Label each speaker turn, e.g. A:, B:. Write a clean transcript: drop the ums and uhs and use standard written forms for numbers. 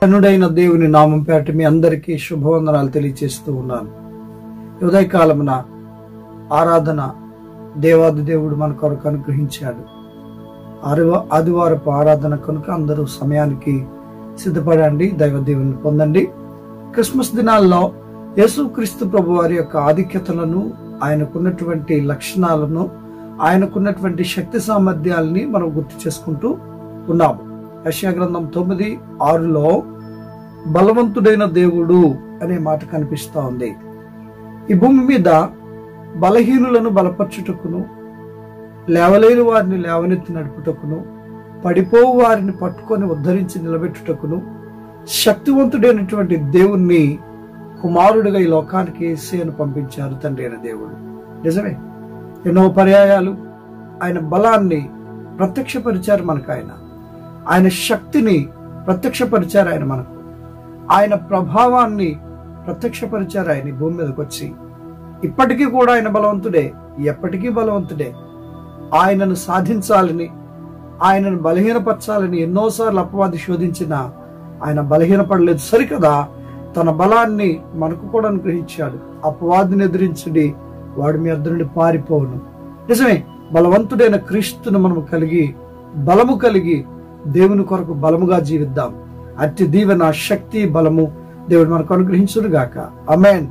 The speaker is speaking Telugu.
A: ధన్యుడైన దేవుని నామం పేరట మీ అందరికీ శుభవందనాలు తెలియజేస్తూ ఉన్నాను. ఉదయకాలమున ఆరాధన దేవాది దేవుడు మన కొరకు అనుగ్రహించాడు. ఆదివారపు ఆరాధన కనుక అందరూ సమయానికి సిద్ధపడండి, దైవ దేవుని పొందండి. క్రిస్మస్ దినాల్లో యేసుక్రీస్తు ప్రభు వారి యొక్క ఆధిక్యతలను, ఆయనకున్నటువంటి లక్షణాలను, ఆయనకున్నటువంటి శక్తి సామర్థ్యాలని మనం గుర్తు చేసుకుంటూ ఉన్నాము. యెషయా గ్రంథం 9:6లో బలవంతుడైన దేవుడు అనే మాట కనిపిస్తా ఉంది. ఈ భూమి మీద బలహీనులను బలపరచుటకును, లేవలేని వారిని లేవనెత్తి నడుపుటకును, పడిపోవు వారిని పట్టుకొని ఉద్ధరించి నిలబెట్టుటకును శక్తివంతుడైనటువంటి దేవుణ్ణి కుమారుడిగా ఈ లోకానికి యేసయ్యను పంపించారు తండ్రి అయిన దేవుడు. నిజమే, ఎన్నో పర్యాయాలు ఆయన బలాన్ని ప్రత్యక్షపరిచారు మనకు. ఆయన శక్తిని ప్రత్యక్షపరిచారు ఆయన మనకు. ఆయన ప్రభావాన్ని ప్రత్యక్షపరిచారు ఆయన భూమి మీదకి వచ్చి. ఇప్పటికీ కూడా ఆయన బలవంతుడే, ఎప్పటికీ బలవంతుడే. ఆయనను సాధించాలని, ఆయనను బలహీనపరచాలని ఎన్నోసార్లు అపవాది శోధించిన ఆయన బలహీనపడలేదు. సరికదా, తన బలాన్ని మనకు కూడా అనుగ్రహించాడు. అపవాదిని ఎదిరించుడి, వాడు మీ వద్ద నుండి పారిపోవును. నిజమే, బలవంతుడైన క్రీస్తును మనము కలిగి, బలము కలిగి దేవుని కొరకు బలముగా జీవిద్దాం. అట్టి దీవెన, శక్తి, బలము దేవుడు మనకు అనుగ్రహించును గాక. ఆమేన్.